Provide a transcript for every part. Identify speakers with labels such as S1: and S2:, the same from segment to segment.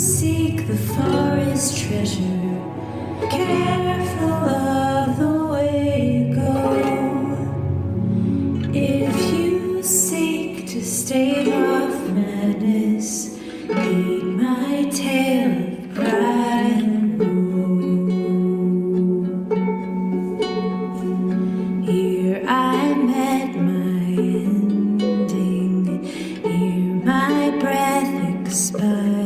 S1: seek the forest treasure, careful of the way you go. If you seek to stave off madness, read my tale of pride and woe. Here I met my ending, here my breath expired.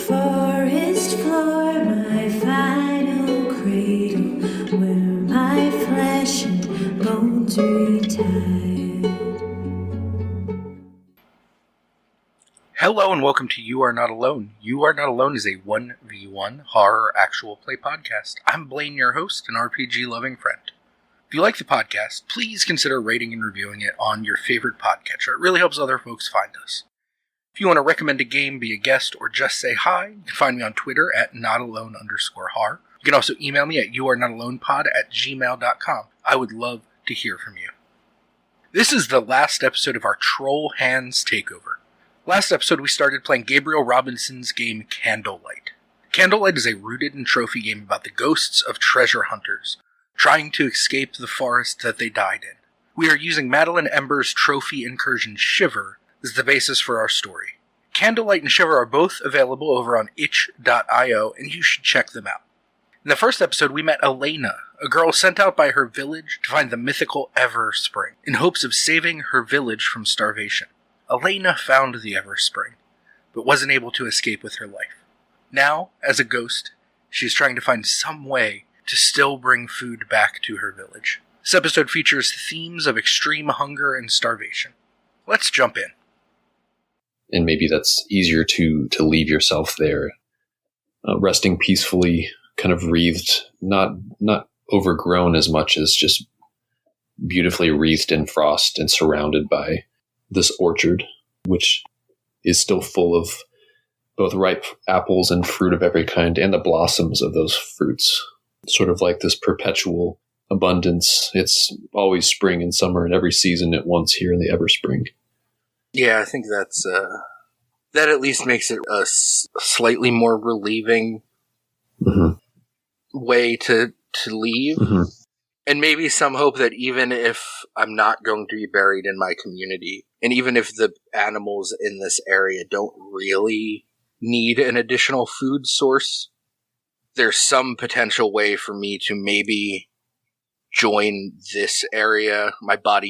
S1: Forest floor, my final cradle, where my flesh and bones retired.
S2: Hello and welcome to You Are Not Alone. You Are Not Alone is a 1v1 horror actual play podcast. I'm Blaine, your host and RPG-loving friend. If you like the podcast, please consider rating and reviewing it on your favorite podcatcher. It really helps other folks find us. If you want to recommend a game, be a guest, or just say hi, you can find me on Twitter at notalone_har. You can also email me at youarenotalonepod@gmail.com. I would love to hear from you. This is the last episode of our Troll Hands Takeover. Last episode, we started playing Gabriel Robinson's game Candlelight. Candlelight is a rooted and trophy game about the ghosts of treasure hunters, trying to escape the forest that they died in. We are using Madeline Ember's trophy incursion Shiver as the basis for our story. Candlelight and Shiver are both available over on itch.io, and you should check them out. In the first episode, we met Alaina, a girl sent out by her village to find the mythical Everspring, in hopes of saving her village from starvation. Alaina found the Everspring, but wasn't able to escape with her life. Now, as a ghost, she is trying to find some way to still bring food back to her village. This episode features themes of extreme hunger and starvation. Let's jump in.
S3: And maybe that's easier to leave yourself there, resting peacefully, kind of wreathed, not overgrown as much as just beautifully wreathed in frost and surrounded by this orchard, which is still full of both ripe apples and fruit of every kind, and the blossoms of those fruits. Sort of like this perpetual abundance. It's always spring and summer and every season at once here in the Everspring.
S2: Yeah, I think that's that at least makes it a slightly more relieving way to leave. And maybe some hope that even if I'm not going to be buried in my community, and even if the animals in this area don't really need an additional food source, there's some potential way for me to maybe join this area,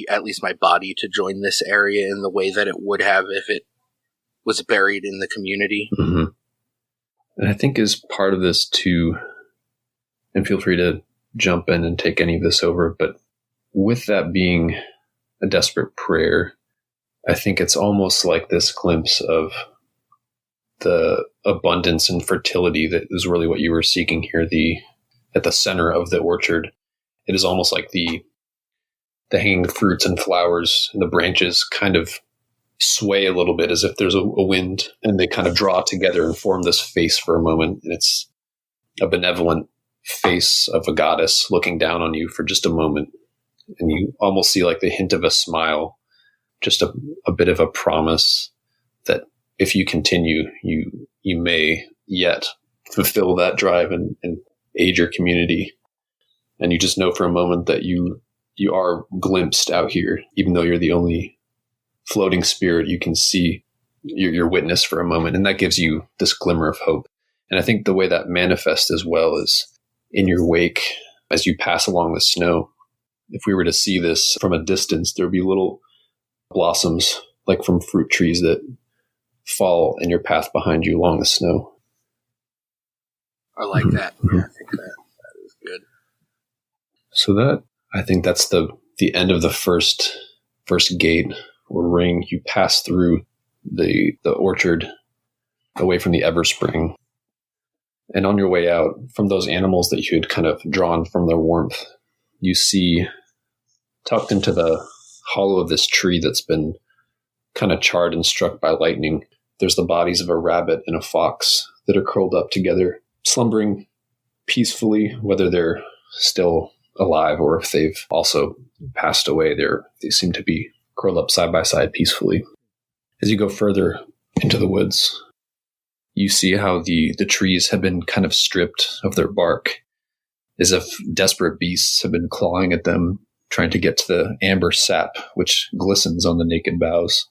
S2: at least my body to join this area in the way that it would have if it was buried in the community.
S3: And I think as part of this too, and feel free to jump in and take any of this over, but with that being a desperate prayer, I think it's almost like this glimpse of the abundance and fertility that is really what you were seeking here, at the center of the orchard. It is almost like the hanging fruits and flowers and the branches kind of sway a little bit as if there's a wind, and they kind of draw together and form this face for a moment. And it's a benevolent face of a goddess looking down on you for just a moment. And you almost see like the hint of a smile, just a bit of a promise that if you continue, you may yet fulfill that drive and aid your community. And you just know for a moment that you are glimpsed out here, even though you're the only floating spirit. You can see your witness for a moment, and that gives you this glimmer of hope. And I think the way that manifests as well is in your wake as you pass along the snow. If we were to see this from a distance, there would be little blossoms like from fruit trees that fall in your path behind you along the snow.
S2: I like that. Yeah, I think that is good.
S3: So I think that's the end of the first gate or ring. You pass through the orchard away from the Everspring. And on your way out, from those animals that you had kind of drawn from their warmth, you see tucked into the hollow of this tree that's been kind of charred and struck by lightning, there's the bodies of a rabbit and a fox that are curled up together, slumbering peacefully, whether they're still alive or if they've also passed away. They seem to be curled up side by side peacefully. As you go further into the woods, you see how the trees have been kind of stripped of their bark, as if desperate beasts have been clawing at them, trying to get to the amber sap, which glistens on the naked boughs.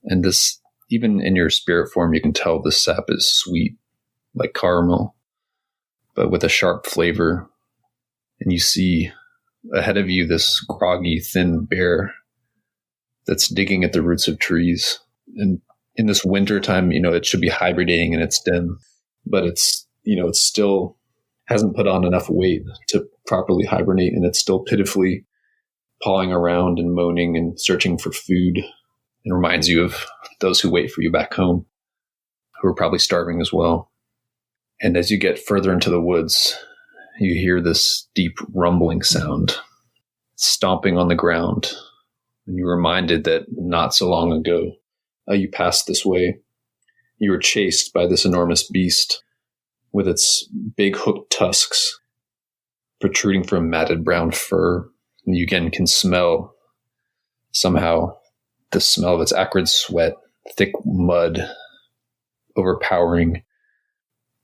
S3: And this, even in your spirit form, you can tell the sap is sweet, like caramel, but with a sharp flavor. And you see ahead of you this groggy, thin bear that's digging at the roots of trees. And in this winter time, it should be hibernating in its den, but it's still hasn't put on enough weight to properly hibernate, and it's still pitifully pawing around and moaning and searching for food. It reminds you of those who wait for you back home, who are probably starving as well. And as you get further into the woods, you hear this deep rumbling sound, stomping on the ground. And you're reminded that not so long ago, you passed this way. You were chased by this enormous beast with its big hooked tusks protruding from matted brown fur. And you again can smell somehow the smell of its acrid sweat, thick mud, overpowering.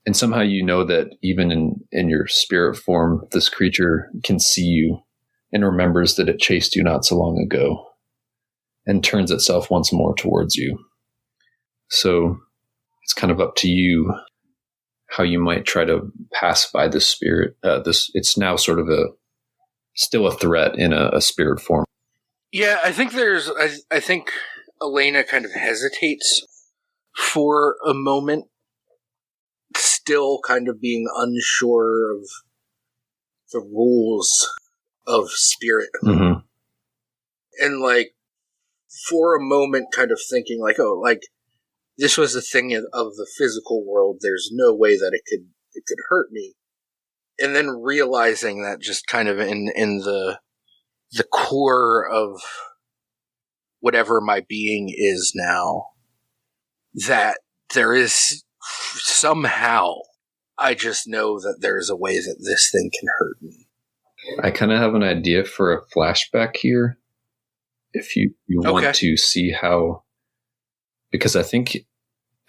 S3: And somehow you know that even in your spirit form, this creature can see you and remembers that it chased you not so long ago and turns itself once more towards you. So it's kind of up to you how you might try to pass by this spirit. It's now sort of still a threat in a spirit form.
S2: Yeah, I think I think Alaina kind of hesitates for a moment, still kind of being unsure of the rules of spirit.
S3: Mm-hmm.
S2: And for a moment kind of thinking this was a thing of the physical world. There's no way that it could hurt me. And then realizing that just kind of in the core of whatever my being is now, that there is somehow, I just know that there's a way that this thing can hurt me.
S3: I kind of have an idea for a flashback here. If you want to see how, because I think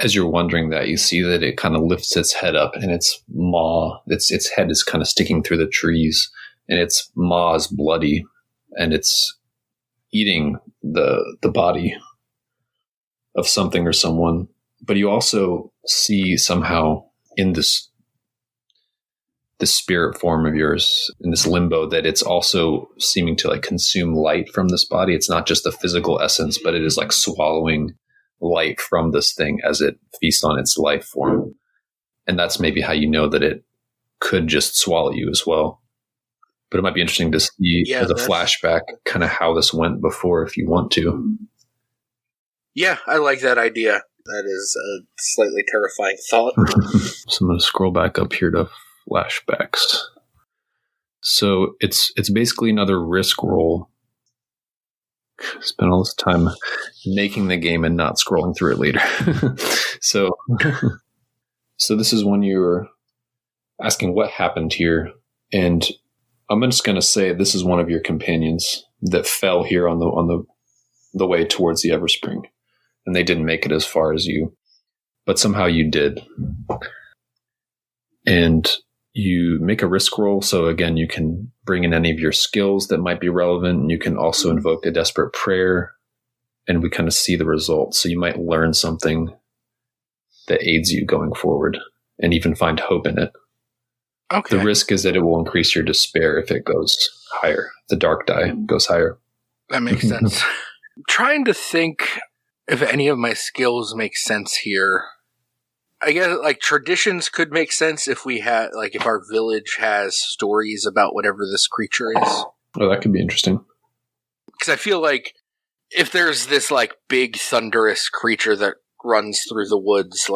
S3: as you're wondering that, you see that it kind of lifts its head up and its head is kind of sticking through the trees and its maw is bloody and it's eating the body of something or someone. But you also see somehow in this spirit form of yours, in this limbo, that it's also seeming to consume light from this body. It's not just the physical essence, but it is swallowing light from this thing as it feasts on its life form. And that's maybe how you know that it could just swallow you as well. But it might be interesting to see as a flashback kind of how this went before, if you want to.
S2: Yeah, I like that idea. That is a slightly terrifying thought.
S3: So I'm going to scroll back up here to flashbacks. So it's basically another risk roll. Spent all this time making the game and not scrolling through it later. So this is when you're asking what happened here, and I'm just going to say this is one of your companions that fell here on the way towards the Everspring, and they didn't make it as far as you, but somehow you did. And you make a risk roll. So again, you can bring in any of your skills that might be relevant. And you can also invoke a desperate prayer, and we kind of see the results. So you might learn something that aids you going forward and even find hope in it. Okay. The risk is that it will increase your despair if it goes higher. The dark die goes higher.
S2: That makes sense. I'm trying to think if any of my skills make sense here. I guess traditions could make sense if we had if our village has stories about whatever this creature is.
S3: Oh, that could be interesting.
S2: Because I feel if there's this big thunderous creature that runs through the woods,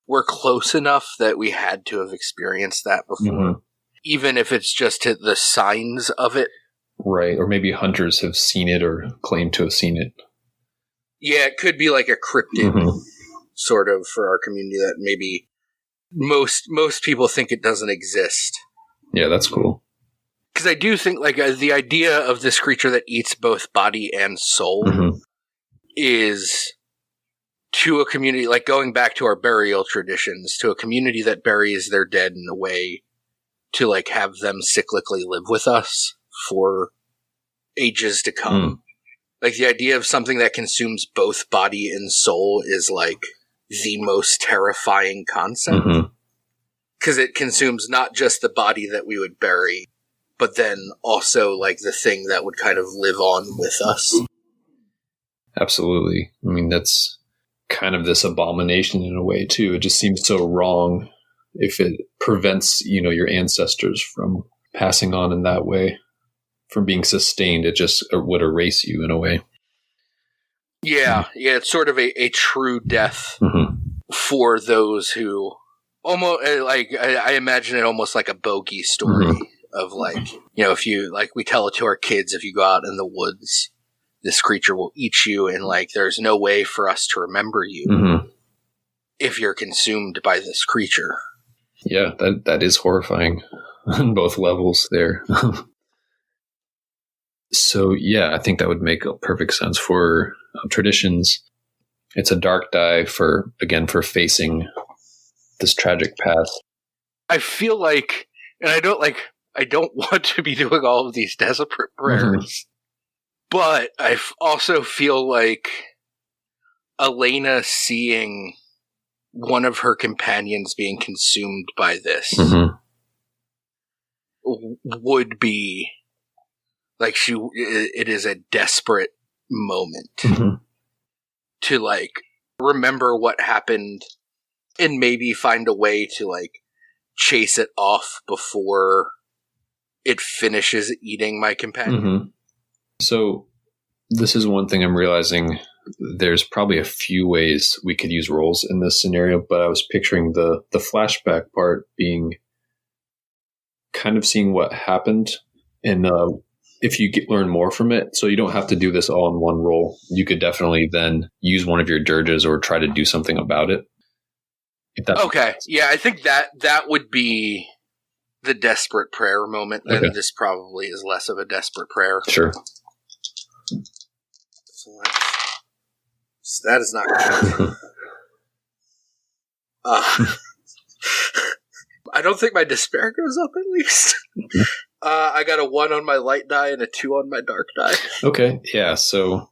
S2: we're close enough that we had to have experienced that before. Mm-hmm. Even if it's just the signs of it.
S3: Right, or maybe hunters have seen it or claim to have seen it.
S2: Yeah, it could be a cryptid. Mm-hmm. Sort of for our community that maybe most people think it doesn't exist.
S3: Yeah, that's cool.
S2: Because I do think the idea of this creature that eats both body and soul mm-hmm. is to a community, like going back to our burial traditions, to a community that buries their dead in a way to like have them cyclically live with us for ages to come. Like the idea of something that consumes both body and soul is like the most terrifying concept. Because it consumes not just the body that we would bury, but then also like the thing that would kind of live on with us.
S3: Absolutely. I mean, that's kind of this abomination in a way too. It just seems so wrong if it prevents, your ancestors from passing on in that way, from being sustained. It just would erase you in a way.
S2: Yeah, it's sort of a true death for those who almost, like, I imagine it almost like a bogey story of like, if you, like, we tell it to our kids, if you go out in the woods, this creature will eat you, and like, there's no way for us to remember you if you're consumed by this creature.
S3: Yeah, that is horrifying on both levels there. So, yeah, I think that would make perfect sense for traditions. It's a dark die for facing this tragic past.
S2: I feel like, and I don't want to be doing all of these desperate prayers, but I also feel like Alaina seeing one of her companions being consumed by this would be like it is a desperate moment to like remember what happened and maybe find a way to like chase it off before it finishes eating my companion.
S3: So this is one thing I'm realizing. There's probably a few ways we could use roles in this scenario, but I was picturing the flashback part being kind of seeing what happened, and if you learn more from it, so you don't have to do this all in one role. You could definitely then use one of your dirges or try to do something about it.
S2: Okay, yeah, I think that would be the desperate prayer moment. Then this probably is less of a desperate prayer.
S3: Sure.
S2: So that is not good. I don't think my despair goes up, at least. I got a 1 on my light die and a 2 on my dark die.
S3: Okay, yeah, so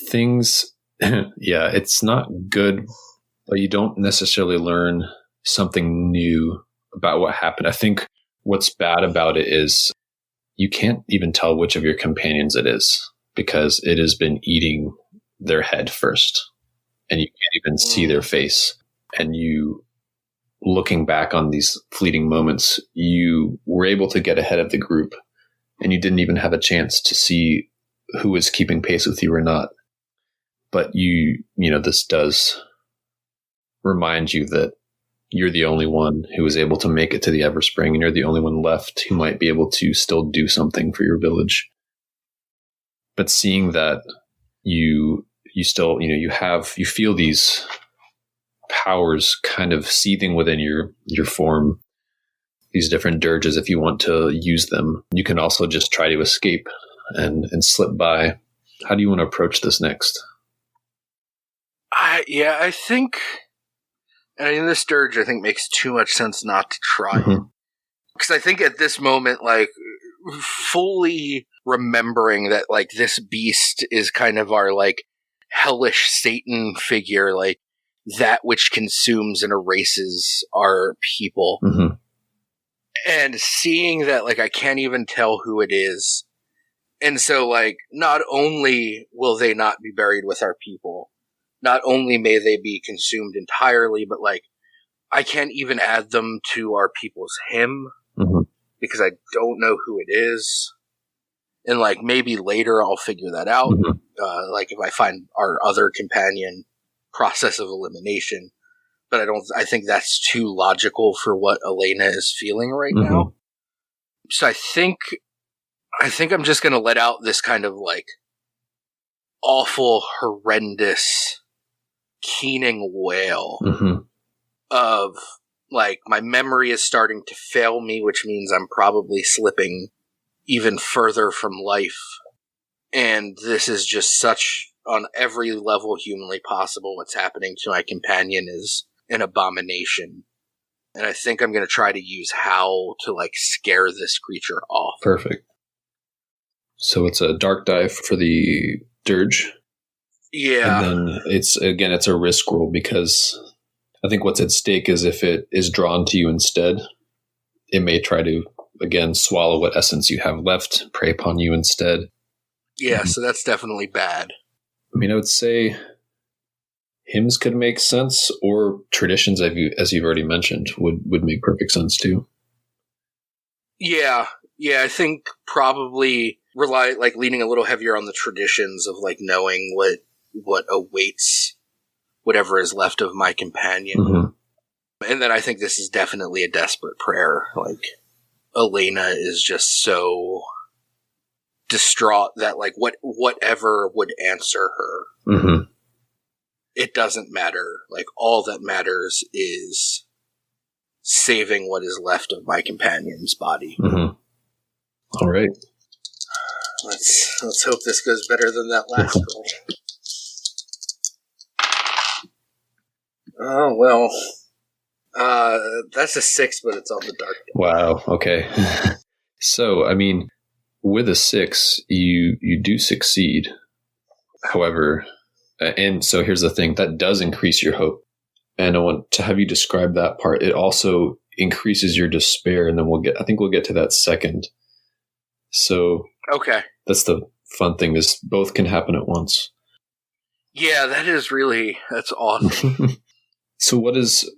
S3: things, yeah, it's not good, but you don't necessarily learn something new about what happened. I think what's bad about it is you can't even tell which of your companions it is, because it has been eating their head first, and you can't even see their face. And you, looking back on these fleeting moments, you were able to get ahead of the group, and you didn't even have a chance to see who was keeping pace with you or not. But this does remind you that you're the only one who was able to make it to the Everspring, and you're the only one left who might be able to still do something for your village. But seeing that you still, you feel these powers kind of seething within your form, these different dirges. If you want to use them, you can also just try to escape and slip by. How do you want to approach this next?
S2: I think, and this dirge, I think, makes too much sense not to try it. Because I think at this moment, like, fully remembering that, like, this beast is kind of our, like, hellish Satan figure, like, that which consumes and erases our people. And seeing that, like, I can't even tell who it is. And so, like, not only will they not be buried with our people, not only may they be consumed entirely, but, like, I can't even add them to our people's hymn because I don't know who it is. And, like, maybe later I'll figure that out. Like, if I find our other companion, process of elimination. But I think that's too logical for what Alaina is feeling right now. So I think I'm just going to let out this kind of, like, awful, horrendous, keening wail of, like, my memory is starting to fail me, which means I'm probably slipping even further from life. And this is just such on every level humanly possible what's happening to my companion is an abomination. And I think I'm going to try to use Howl to, like, scare this creature off.
S3: Perfect. So it's a dark dive for the dirge.
S2: Yeah.
S3: And then it's a risk roll, because I think what's at stake is if it is drawn to you instead, it may try to, again, swallow what essence you have left, prey upon you instead.
S2: Yeah, so that's definitely bad.
S3: I mean, I would say hymns could make sense, or traditions, as you've already mentioned, would make perfect sense too.
S2: Yeah, I think probably leaning a little heavier on the traditions of, like, knowing what awaits whatever is left of my companion.
S3: Mm-hmm.
S2: And then I think this is definitely a desperate prayer. Like, Alaina is just so distraught that, like, whatever would answer her,
S3: mm-hmm.
S2: it doesn't matter. Like, all that matters is saving what is left of my companion's body.
S3: Mm-hmm. All right.
S2: Let's hope this goes better than that last roll. Oh, well. That's a 6, but it's on the dark.
S3: Wow. Okay. So, I mean, with a 6, you do succeed. However, and so here's the thing, that does increase your hope. And I want to have you describe that part. It also increases your despair, and then we'll get to that second. So, okay. That's the fun thing, is both can happen at once.
S2: Yeah, that's awesome.
S3: So what is,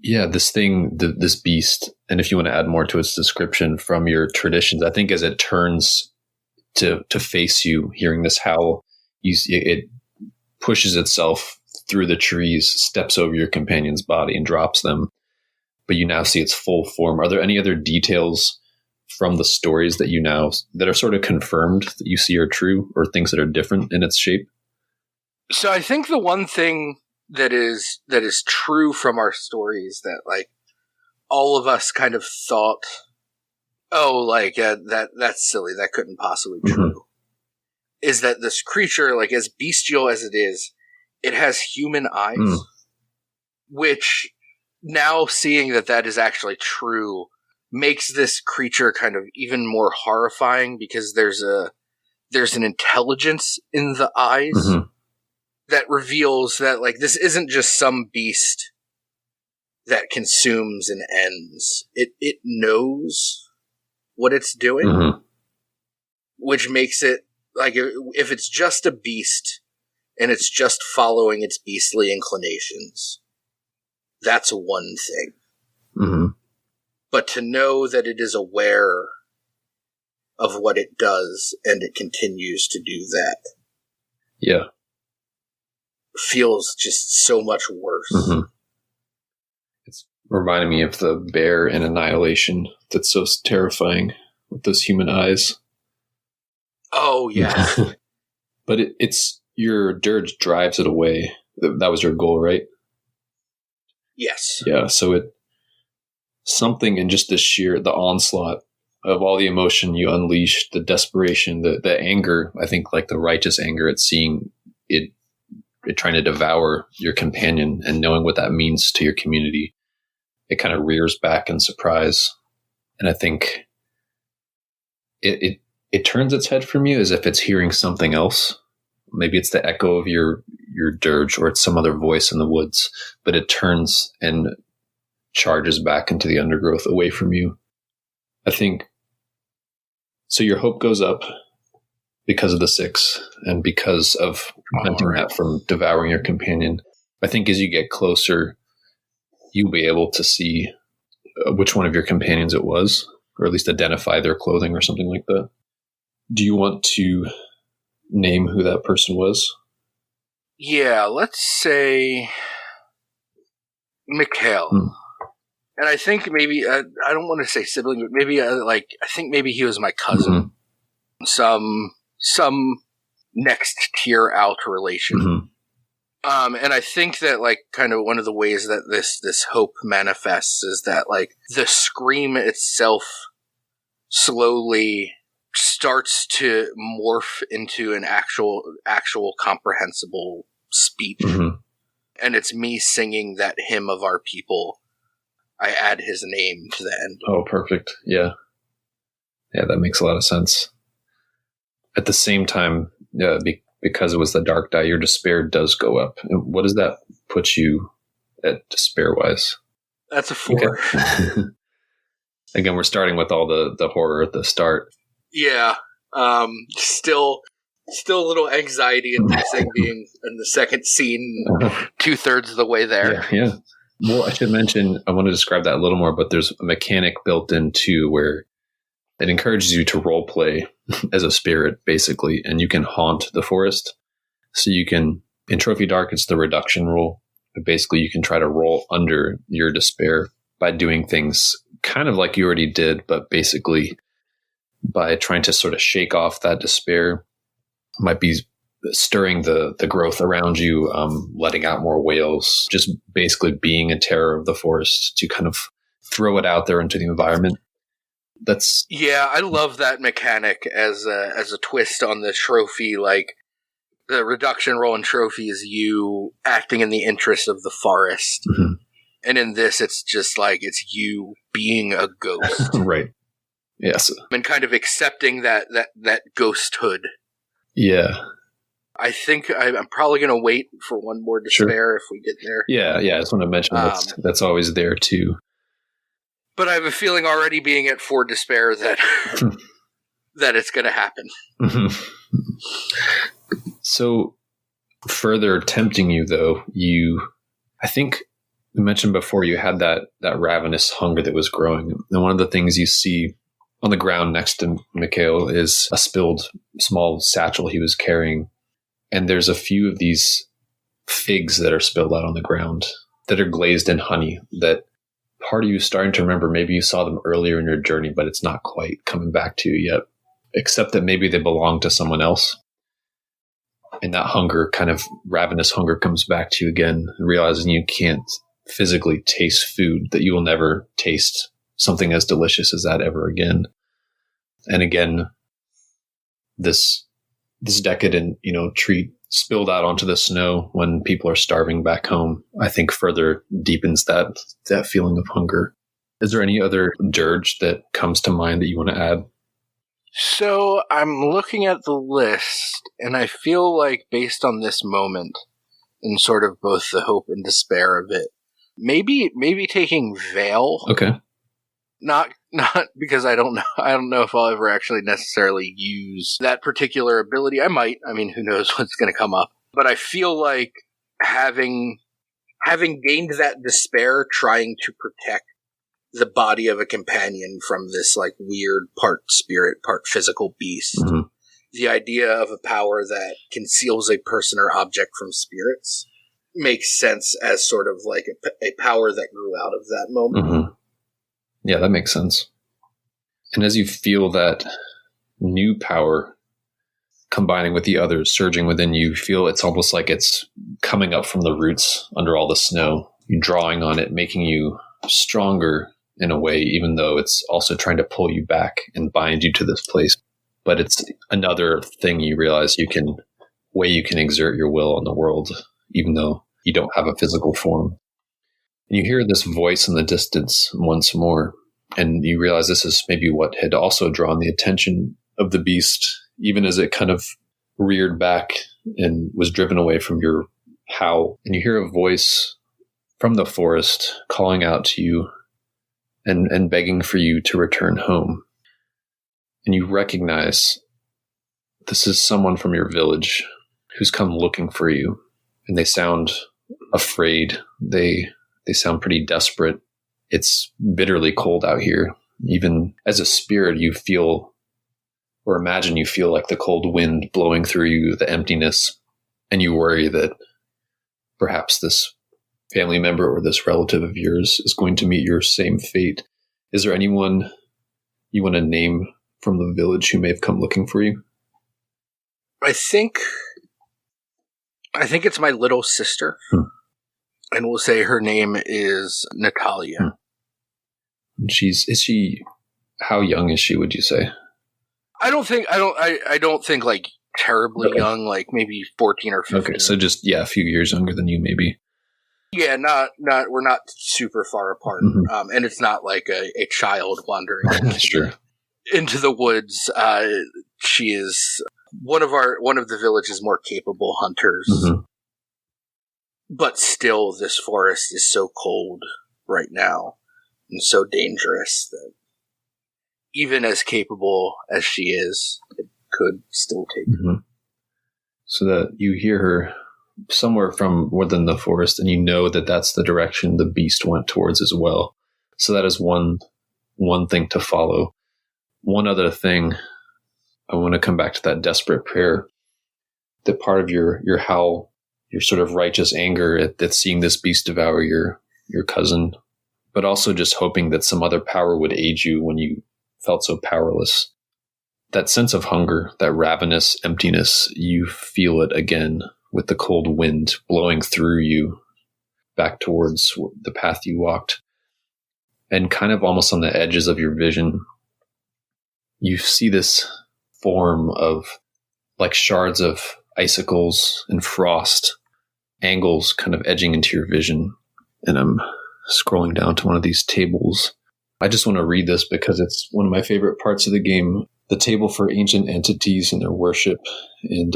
S3: this thing, this beast, and if you want to add more to its description from your traditions, I think as it turns to face you, hearing this howl, it pushes itself through the trees, steps over your companion's body and drops them. But you now see its full form. Are there any other details from the stories that are sort of confirmed that you see are true, or things that are different in its shape?
S2: So I think the one thing that is true from our stories that, like, all of us kind of thought, that's silly, that couldn't possibly be true, mm-hmm. is that this creature, like, as bestial as it is, it has human eyes, which, now seeing that is actually true, makes this creature kind of even more horrifying, because there's an intelligence in the eyes, mm-hmm. that reveals that, like, this isn't just some beast that consumes and ends. It knows what it's doing, mm-hmm. which makes it, like, if it's just a beast and it's just following its beastly inclinations, that's one thing. Mm-hmm. But to know that it is aware of what it does and it continues to do that.
S3: Yeah.
S2: Feels just so much worse.
S3: Mm-hmm. It's reminding me of the bear in Annihilation that's so terrifying with those human eyes.
S2: Oh, yeah.
S3: But it's your dirge drives it away. That was your goal, right?
S2: Yes.
S3: Yeah, so something in just the onslaught of all the emotion you unleash, the desperation, the anger, I think, like the righteous anger at seeing it trying to devour your companion and knowing what that means to your community, it kind of rears back in surprise. And I think it turns its head from you as if it's hearing something else. Maybe it's the echo of your dirge, or it's some other voice in the woods, but it turns and charges back into the undergrowth away from you. I think, so your hope goes up because of the 6 and because of preventing that from devouring your companion. I think as you get closer, you'll be able to see which one of your companions it was, or at least identify their clothing or something like that. Do you want to name who that person was?
S2: Yeah, let's say Mikhail. And I think maybe, I don't want to say sibling, but maybe, I think maybe he was my cousin. Mm-hmm. Some next tier out relation. Mm-hmm. And I think that, like, kind of one of the ways that this hope manifests is that, like, the scream itself slowly starts to morph into an actual comprehensible speech.
S3: Mm-hmm.
S2: And it's me singing that hymn of our people. I add his name to the end.
S3: Oh, perfect. Yeah. Yeah, that makes a lot of sense. At the same time, because it was the dark die, your despair does go up. And what does that put you at despair-wise?
S2: That's a 4.
S3: Okay. Again, we're starting with all the horror at the start.
S2: Yeah. Still a little anxiety inducing being in the second scene, 2/3 of the way there.
S3: Yeah. Well, I should mention, I want to describe that a little more, but there's a mechanic built in too where it encourages you to role play as a spirit, basically, and you can haunt the forest. So you can, in Trophy Dark, it's the reduction rule. But basically, you can try to roll under your despair by doing things kind of like you already did, but basically by trying to sort of shake off that despair. Might be stirring the growth around you, letting out more whales, just basically being a terror of the forest to kind of throw it out there into the environment.
S2: Yeah, I love that mechanic as a twist on the trophy. Like, the reduction roll in trophy is you acting in the interest of the forest.
S3: Mm-hmm.
S2: And in this, it's just like, it's you being a ghost.
S3: Right. Yes.
S2: And kind of accepting that ghosthood.
S3: Yeah.
S2: I think I'm probably going to wait for one more despair if we get there.
S3: Yeah. I just want to mention that's always there too.
S2: But I have a feeling already being at 4 despair that that it's going to happen.
S3: So further tempting you, though, I think you mentioned before you had that ravenous hunger that was growing. And one of the things you see on the ground next to Mikhail is a spilled small satchel he was carrying. And there's a few of these figs that are spilled out on the ground that are glazed in honey that part of you is starting to remember. Maybe you saw them earlier in your journey, but it's not quite coming back to you yet, except that maybe they belong to someone else. And that hunger, kind of ravenous hunger, comes back to you again, realizing you can't physically taste food, that you will never taste something as delicious as that ever again. And again, this decadent, treat spilled out onto the snow when people are starving back home, I think further deepens that feeling of hunger. Is there any other dirge that comes to mind that you want to add?
S2: So I'm looking at the list, and I feel like based on this moment, and sort of both the hope and despair of it, maybe taking Veil.
S3: Okay.
S2: Not because I don't know if I'll ever actually necessarily use that particular ability. I might. I mean, who knows what's going to come up. But I feel like having gained that despair, trying to protect the body of a companion from this like weird part spirit, part physical beast. Mm-hmm. The idea of a power that conceals a person or object from spirits makes sense as sort of like a power that grew out of that moment.
S3: Mm-hmm. Yeah, that makes sense. And as you feel that new power combining with the others surging within you, feel it's almost like it's coming up from the roots under all the snow. You're drawing on it, making you stronger in a way, even though it's also trying to pull you back and bind you to this place. But it's another thing you realize you can exert your will on the world, even though you don't have a physical form. And you hear this voice in the distance once more, and you realize this is maybe what had also drawn the attention of the beast, even as it kind of reared back and was driven away from your howl. And you hear a voice from the forest calling out to you and begging for you to return home. And you recognize this is someone from your village who's come looking for you. And they sound afraid. They sound pretty desperate. It's bitterly cold out here. Even as a spirit, you feel, or imagine you feel like the cold wind blowing through you, the emptiness, and you worry that perhaps this family member or this relative of yours is going to meet your same fate. Is there anyone you want to name from the village who may have come looking for you?
S2: I think it's my little sister. And we'll say her name is Natalia.
S3: How young is she, would you say?
S2: I don't think like terribly young, like maybe 14 or 15.
S3: Okay, so just a few years younger than you, maybe.
S2: Yeah, we're not super far apart, and it's not like a child wandering into the woods. She is one of the village's more capable hunters, but still, this forest is so cold right now and so dangerous that even as capable as she is, it could still take her.
S3: So that you hear her somewhere from within the forest, and you know that that's the direction the beast went towards as well. So that is one thing to follow. One other thing, I want to come back to that desperate prayer. That part of your howl, your sort of righteous anger at seeing this beast devour your cousin, but also just hoping that some other power would aid you when you felt so powerless. That sense of hunger, that ravenous emptiness, you feel it again with the cold wind blowing through you back towards the path you walked. And kind of almost on the edges of your vision, you see this form of like shards of icicles and frost, angles kind of edging into your vision. And I'm scrolling down to one of these tables. I just want to read this because it's one of my favorite parts of the game. The table for ancient entities and their worship. And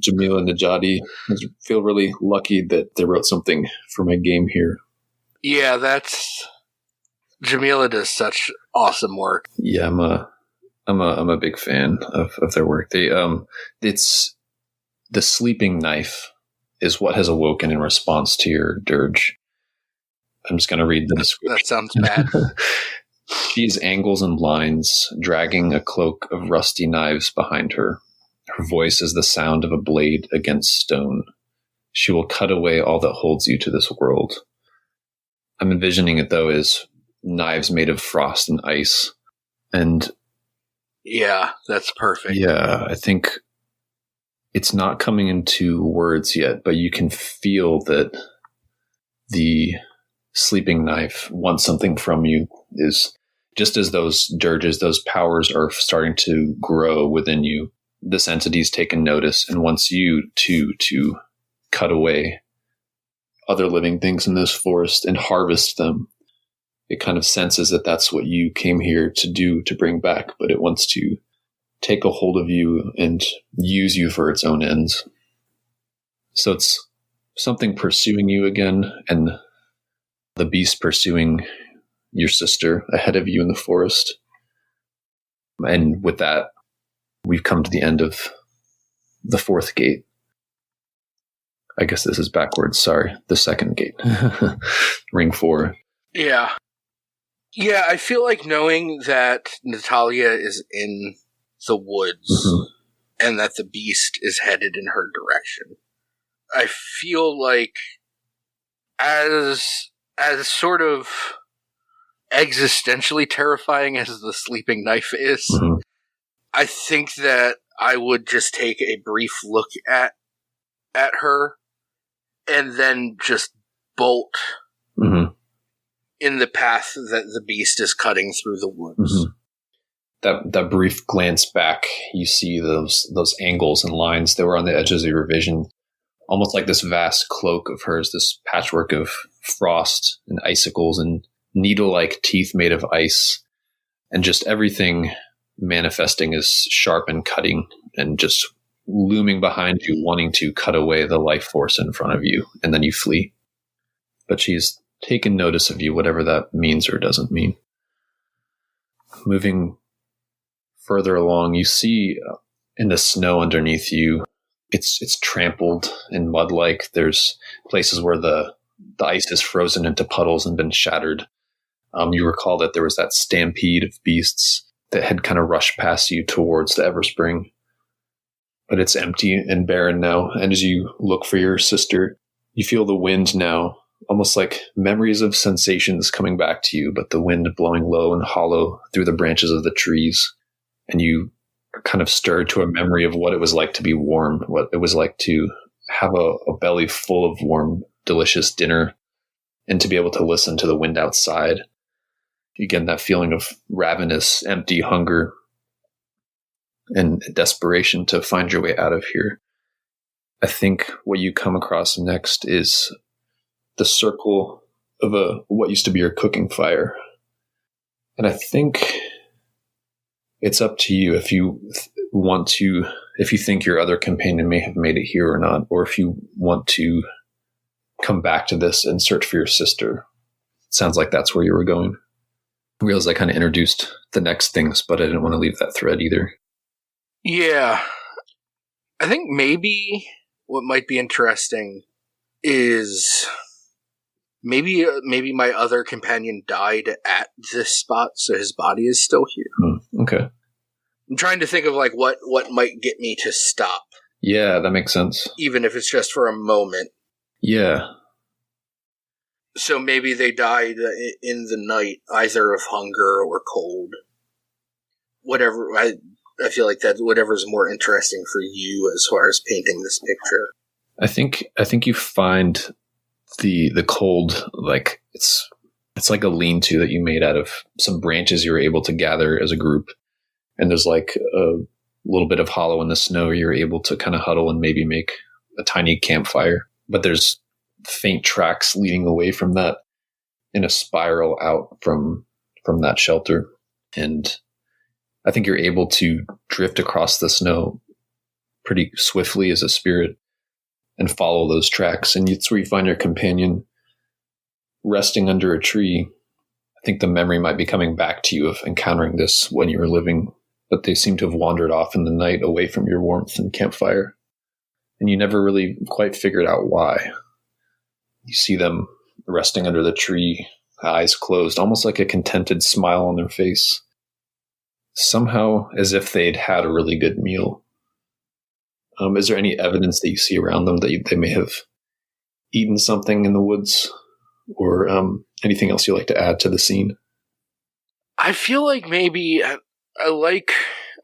S3: Jamila Najati, I feel really lucky that they wrote something for my game here.
S2: Yeah, Jamila does such awesome work.
S3: Yeah, I'm a big fan of their work. It's the sleeping knife is what has awoken in response to your dirge. I'm just going to read the description.
S2: That sounds bad.
S3: She's angles and lines, dragging a cloak of rusty knives behind her. Her voice is the sound of a blade against stone. She will cut away all that holds you to this world. I'm envisioning it, though, as knives made of frost and ice. And
S2: yeah, that's perfect.
S3: Yeah, I think it's not coming into words yet, but you can feel that the sleeping knife wants something from you. Is just as those dirges, those powers are starting to grow within you, this entity's taken notice and wants you to cut away other living things in this forest and harvest them. It kind of senses that that's what you came here to do, to bring back, but it wants to take a hold of you and use you for its own ends. So it's something pursuing you again, and the beast pursuing your sister ahead of you in the forest. And with that, we've come to the end of the fourth gate. I guess this is backwards. Sorry. The second gate. Ring 4.
S2: Yeah. Yeah, I feel like knowing that Natalia is in the woods and that the beast is headed in her direction, I feel like as sort of existentially terrifying as the sleeping knife is, I think that I would just take a brief look at her and then just bolt in the path that the beast is cutting through the woods.
S3: That brief glance back, you see those angles and lines that were on the edges of your vision, almost like this vast cloak of hers, this patchwork of frost and icicles and needle-like teeth made of ice, and just everything manifesting as sharp and cutting and just looming behind you, wanting to cut away the life force in front of you, and then you flee. But she's taken notice of you, whatever that means or doesn't mean. Moving further along, you see in the snow underneath you, it's trampled and mud-like. There's places where the ice is frozen into puddles and been shattered. You recall that there was that stampede of beasts that had kind of rushed past you towards the Everspring. But it's empty and barren now. And as you look for your sister, you feel the wind now, almost like memories of sensations coming back to you, but the wind blowing low and hollow through the branches of the trees. And you are kind of stirred to a memory of what it was like to be warm, what it was like to have a belly full of warm, delicious dinner, and to be able to listen to the wind outside. Again, that feeling of ravenous, empty hunger. and desperation to find your way out of here. I think what you come across next is the circle of what used to be your cooking fire. And I think it's up to you if you if you think your other companion may have made it here or not, or if you want to come back to this and search for your sister. It sounds like that's where you were going. I realized I kind of introduced the next things, but I didn't want to leave that thread either.
S2: Yeah. I think maybe what might be interesting is maybe my other companion died at this spot, so his body is still here.
S3: Okay.
S2: I'm trying to think of like what might get me to stop.
S3: Yeah, that makes sense.
S2: Even if it's just for a moment.
S3: Yeah.
S2: So maybe they died in the night, either of hunger or cold. Whatever. I feel like that whatever's more interesting for you as far as painting this picture.
S3: I think you find the cold, like it's like a lean-to that you made out of some branches you were able to gather as a group. And there's like a little bit of hollow in the snow where you're able to kind of huddle and maybe make a tiny campfire. But there's faint tracks leading away from that in a spiral out from that shelter. And I think you're able to drift across the snow pretty swiftly as a spirit and follow those tracks. And it's where you find your companion resting under a tree. I think the memory might be coming back to you of encountering this when you were living, but they seem to have wandered off in the night away from your warmth and campfire. And you never really quite figured out why. You see them resting under the tree, eyes closed, almost like a contented smile on their face. Somehow as if they'd had a really good meal. Is there any evidence that you see around them that they may have eaten something in the woods, or anything else you like to add to the scene?
S2: I feel like maybe I like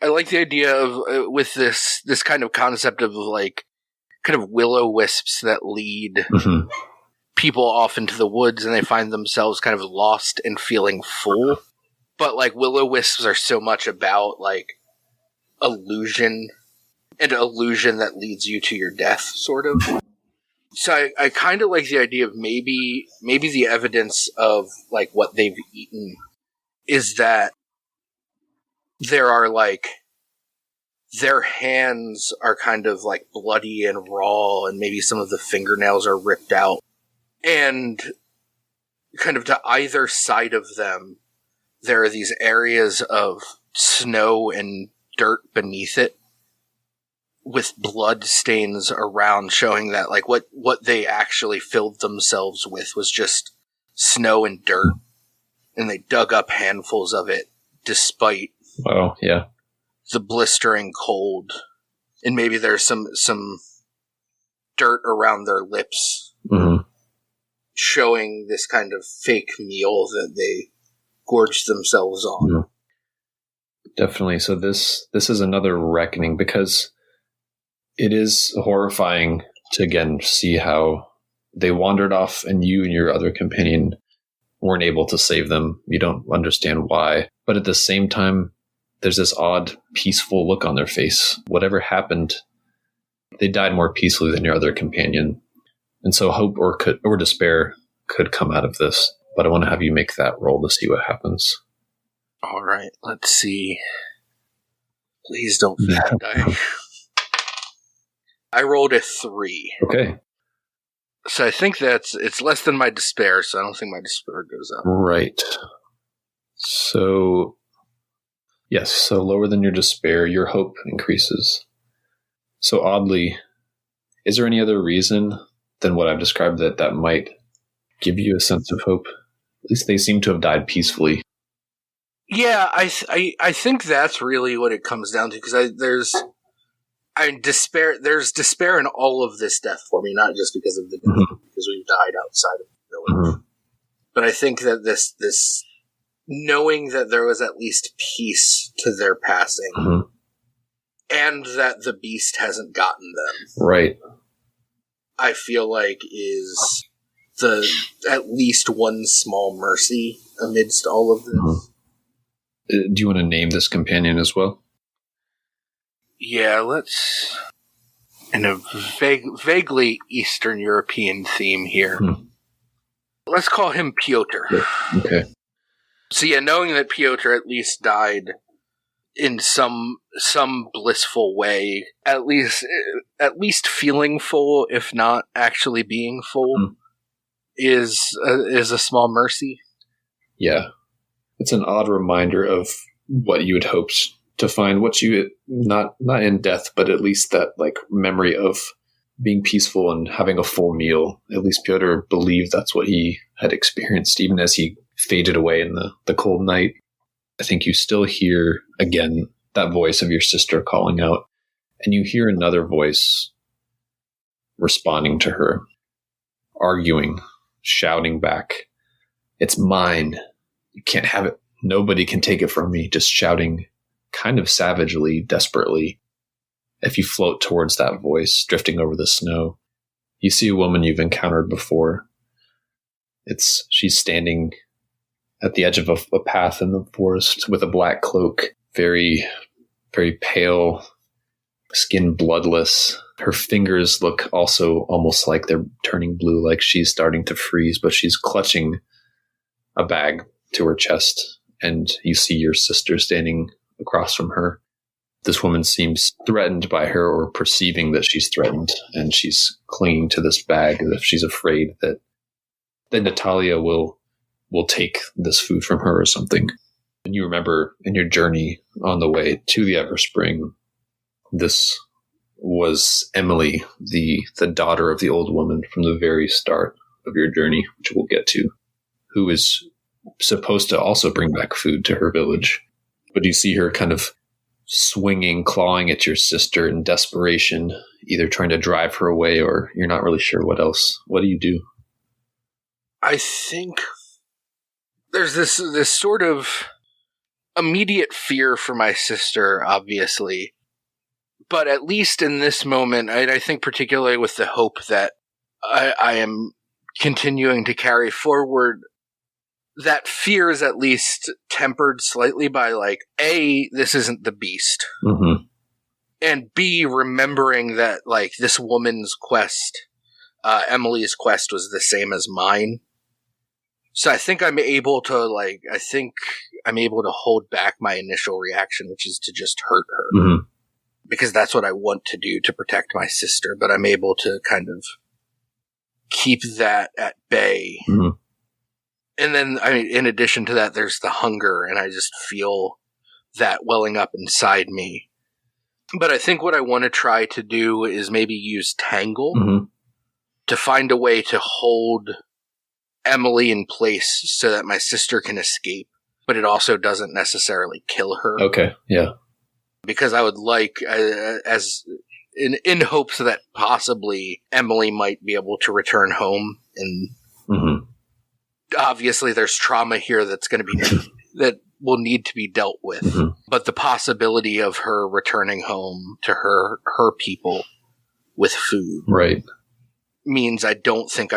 S2: the idea of with this kind of concept of like kind of will-o-wisps that lead people off into the woods, and they find themselves kind of lost and feeling full. But like will-o-wisps are so much about like illusion. An illusion that leads you to your death, sort of. So I kind of like the idea of maybe the evidence of like what they've eaten is that there are like their hands are kind of like bloody and raw, and maybe some of the fingernails are ripped out, and kind of to either side of them there are these areas of snow and dirt beneath it, with blood stains around, showing that like what they actually filled themselves with was just snow and dirt, and they dug up handfuls of it despite the blistering cold. And maybe there's some dirt around their lips, showing this kind of fake meal that they gorged themselves on.
S3: Definitely. So this is another reckoning, because it is horrifying to again see how they wandered off and you and your other companion weren't able to save them. You don't understand why. But at the same time, there's this odd, peaceful look on their face. Whatever happened, they died more peacefully than your other companion. And so hope or despair could come out of this. But I want to have you make that roll to see what happens.
S2: All right, let's see. Please don't fat die. I rolled a 3.
S3: Okay.
S2: So I think it's less than my despair, so I don't think my despair goes up.
S3: Right. So, yes, so lower than your despair, your hope increases. So oddly, is there any other reason than what I've described that might give you a sense of hope? At least they seem to have died peacefully.
S2: Yeah, I think that's really what it comes down to, because there's despair in all of this death for me, not just because of the death, because we've died outside of the village. But I think that this knowing that there was at least peace to their passing, and that the beast hasn't gotten them,
S3: right,
S2: I feel like is at least one small mercy amidst all of this.
S3: Do you want to name this companion as well?
S2: Yeah, let's... In a vaguely Eastern European theme here. Let's call him Piotr.
S3: Yeah. Okay.
S2: So yeah, knowing that Piotr at least died in some blissful way, at least feeling full, if not actually being full, is a small mercy.
S3: Yeah. It's an odd reminder of what you had hoped to find, what you, not in death, but at least that like memory of being peaceful and having a full meal. At least Piotr believed that's what he had experienced, even as he faded away in the cold night. I think you still hear, again, that voice of your sister calling out, and you hear another voice responding to her, arguing, shouting back, "It's mine. You can't have it. Nobody can take it from me," just shouting kind of savagely, desperately. If you float towards that voice, drifting over the snow, you see a woman you've encountered before. She's standing at the edge of a path in the forest with a black cloak, very, very pale, skin bloodless. Her fingers look also almost like they're turning blue, like she's starting to freeze, but she's clutching a bag to her chest, and you see your sister standing across from her. This woman seems threatened by her, or perceiving that she's threatened, and she's clinging to this bag as if she's afraid that Natalia will take this food from her or something. And you remember in your journey on the way to the Everspring, this was Emily, the daughter of the old woman from the very start of your journey, which we'll get to, who is supposed to also bring back food to her village. But you see her kind of swinging, clawing at your sister in desperation, either trying to drive her away, or you're not really sure what else. What do you do?
S2: I think there's this sort of immediate fear for my sister, obviously. But at least in this moment, I think particularly with the hope that I am continuing to carry forward, that fear is at least tempered slightly by, like, A, this isn't the beast.
S3: Mm-hmm.
S2: And B, remembering that, like, this woman's quest, Emily's quest, was the same as mine. So I think I'm able to hold back my initial reaction, which is to just hurt her.
S3: Mm-hmm.
S2: Because that's what I want to do to protect my sister, but I'm able to kind of keep that at bay.
S3: Mm-hmm.
S2: And then, in addition to that, there's the hunger, and I just feel that welling up inside me. But I think what I want to try to do is maybe use Tangle to find a way to hold Emily in place so that my sister can escape, but it also doesn't necessarily kill her.
S3: Okay, yeah.
S2: Because I would like, in hopes that possibly Emily might be able to return home, and obviously there's trauma here that's going to be that will need to be dealt with. But the possibility of her returning home to her people with food,
S3: right,
S2: means I don't think,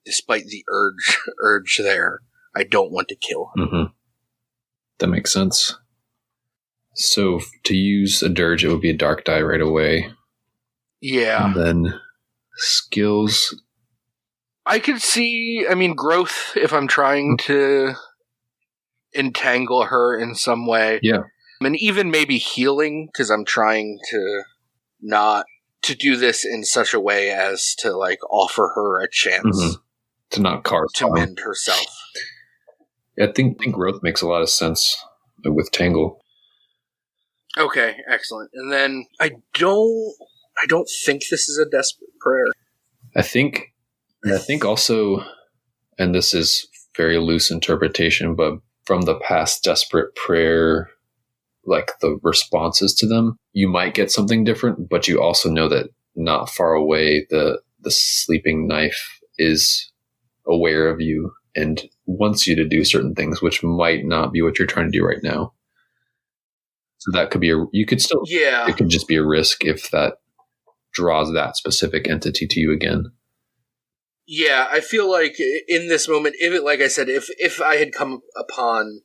S2: despite the urge there, I don't want to kill her.
S3: That makes sense. So to use a dirge, it would be a dark die right away.
S2: Yeah.
S3: And then skills.
S2: I could see, growth, if I'm trying to entangle her in some way.
S3: Yeah.
S2: And even maybe healing, because I'm trying to not to do this in such a way as to, like, offer her a chance
S3: to not carve
S2: to mend herself.
S3: Yeah, I think growth makes a lot of sense with Tangle.
S2: Okay, excellent. And then I don't think this is a desperate prayer.
S3: I think also, and this is very loose interpretation, but from the past desperate prayer, like the responses to them, you might get something different, but you also know that not far away, the sleeping knife is aware of you and wants you to do certain things, which might not be what you're trying to do right now. So that could be it could just be a risk if that draws that specific entity to you again.
S2: Yeah, I feel like in this moment, if I had come upon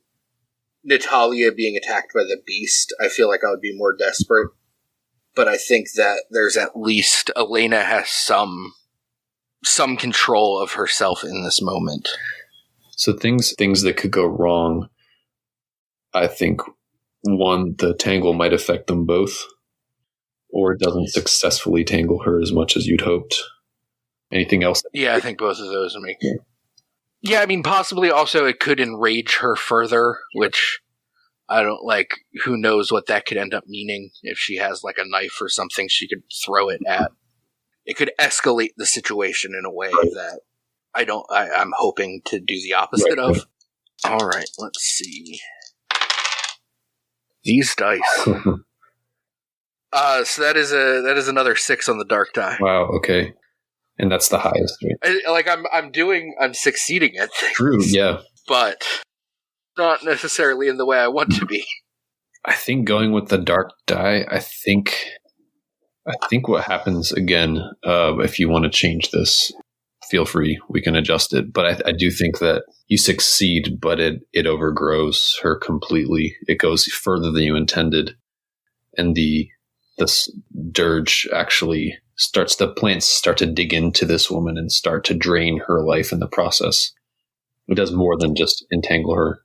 S2: Natalia being attacked by the beast, I feel like I would be more desperate. But I think that there's at least Alaina has some control of herself in this moment.
S3: So things that could go wrong, I think, one, the tangle might affect them both, or it doesn't successfully tangle her as much as you'd hoped. Anything else?
S2: Yeah, I think both of those would make it. Yeah, I mean, possibly also it could enrage her further, which I don't like. Who knows what that could end up meaning if she has like a knife or something she could throw it at. It could escalate the situation in a way that I'm hoping to do the opposite of. All right, let's see. These dice. So that is another 6 on the dark die.
S3: Wow. Okay, and that's the highest. Right?
S2: I'm succeeding at things.
S3: True. Yeah,
S2: but not necessarily in the way I want to be.
S3: I think going with the dark die. I think what happens again. If you want to change this, feel free. We can adjust it. But I do think that you succeed, but it overgrows her completely. It goes further than you intended, and this dirge actually the plants start to dig into this woman and start to drain her life in the process. It does more than just entangle her.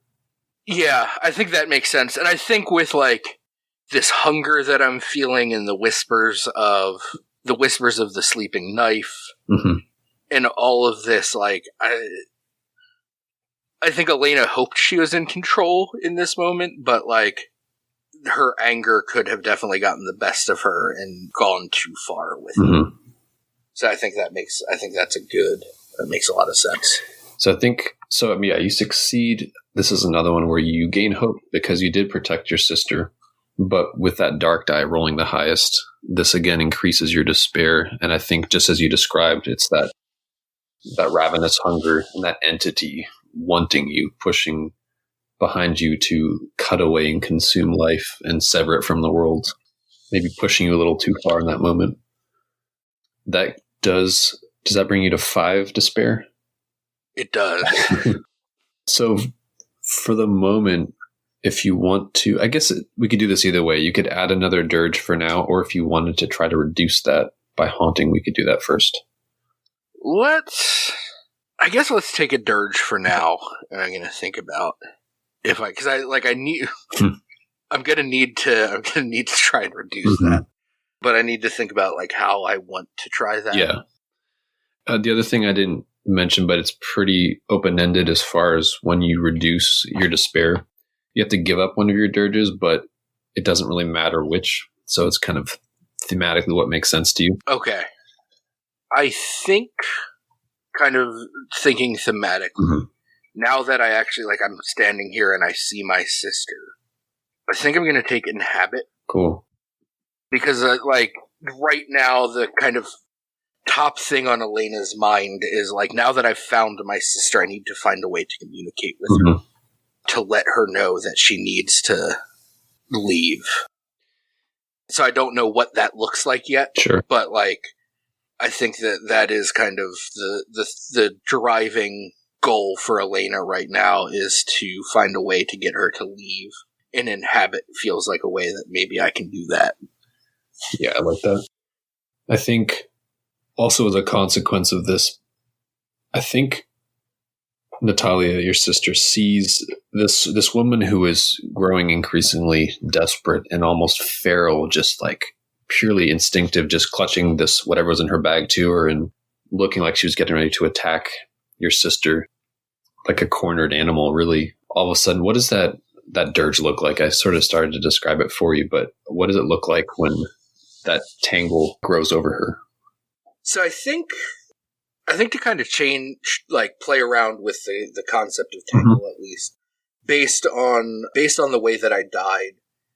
S2: Yeah, I think that makes sense. And I think with like this hunger that I'm feeling and the whispers of the sleeping knife, and all of this, like I think Alaina hoped she was in control in this moment, but like her anger could have definitely gotten the best of her and gone too far with it. So I think that makes a lot of sense.
S3: So you succeed. This is another one where you gain hope because you did protect your sister, but with that dark die rolling the highest, this again increases your despair. And I think just as you described, it's that ravenous hunger and that entity wanting you, pushing behind you to cut away and consume life and sever it from the world, maybe pushing you a little too far in that moment. Does that bring you to 5 despair?
S2: It does.
S3: So for the moment, if you want to, I guess we could do this either way. You could add another dirge for now, or if you wanted to try to reduce that by haunting, we could do that first.
S2: Let's take a dirge for now, and I'm going to think about I'm going to need to try and reduce that, but I need to think about like how I want to try that.
S3: Yeah. The other thing I didn't mention, but it's pretty open-ended as far as when you reduce your despair, you have to give up one of your dirges, but it doesn't really matter which. So it's kind of thematically what makes sense to you.
S2: Okay. I think kind of thinking thematically, now that I actually, like, I'm standing here and I see my sister, I think I'm going to take inhabit.
S3: Cool.
S2: Because, right now, the kind of top thing on Alaina's mind is, like, now that I've found my sister, I need to find a way to communicate with her, to let her know that she needs to leave. So I don't know what that looks like yet.
S3: Sure.
S2: But, like, I think that is kind of the driving goal for Alaina right now, is to find a way to get her to leave. And inhabit feels like a way that maybe I can do that.
S3: Yeah, I like that. I think also as a consequence of this, I think Natalia, your sister, sees this woman who is growing increasingly desperate and almost feral, just like purely instinctive, just clutching this whatever was in her bag to her and looking like she was getting ready to attack your sister like a cornered animal, really. All of a sudden, what does that dirge look like? I sort of started to describe it for you, but what does it look like when that tangle grows over her?
S2: So I think to kind of change, like, play around with the concept of tangle, at least based on the way that I died.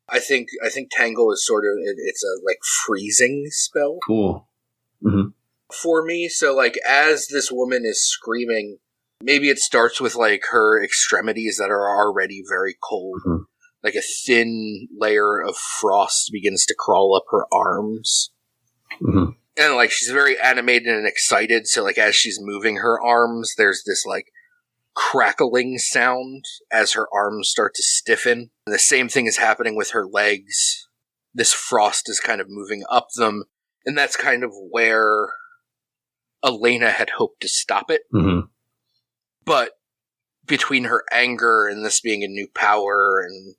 S2: I think tangle is sort of, it's a like freezing spell.
S3: Cool.
S2: For me. So like as this woman is screaming, maybe it starts with like her extremities that are already very cold. Like a thin layer of frost begins to crawl up her arms. And like she's very animated and excited. So like as she's moving her arms, there's this like crackling sound as her arms start to stiffen. And the same thing is happening with her legs. This frost is kind of moving up them, and that's kind of where Alaina had hoped to stop it.
S3: Mm-hmm.
S2: But between her anger and this being a new power and